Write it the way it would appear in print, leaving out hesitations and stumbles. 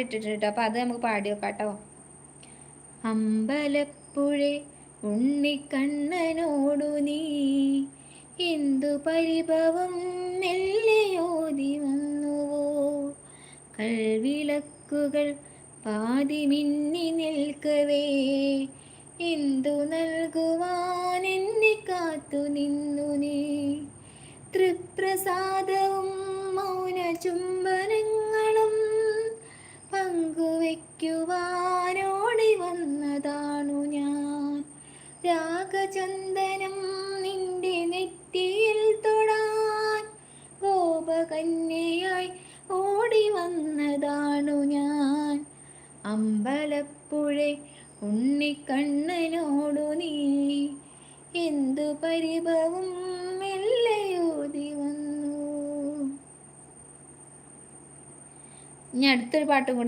ഇട്ടിട്ടുണ്ട്. അപ്പം അത് നമുക്ക് പാടി വെക്കാം കേട്ടോ. അമ്പലപ്പുഴ ഉണ്ണിക്കണ്ണനോടു നീ എന്തു പരിഭവം മെല്ലെയോതി വന്നുവോ. കൽവിളക്കുകൾ പാതി മിന്നി നിൽക്കവേ എന്തു നൽകുവാൻ എന്നെ കാത്തു നിന്നു നീ. തൃപ്രസാദവും മൗന ചുംബനങ്ങളും പങ്കുവയ്ക്കുവാനോടി വന്നതാണു ഞാൻ. രാഗചന്ദനം നിന്റെ നെറ്റിയിൽ തൊടാൻ ഗോപകന്യയായി ഓടി വന്നതാണു ഞാൻ. അമ്പലപ്പുഴ ഉണ്ണിക്കണ്ണനോടു നീ എന്തു പരിഭവം മെല്ലെയോതി വന്നു. ഇനി അടുത്തൊരു പാട്ടും കൂടെ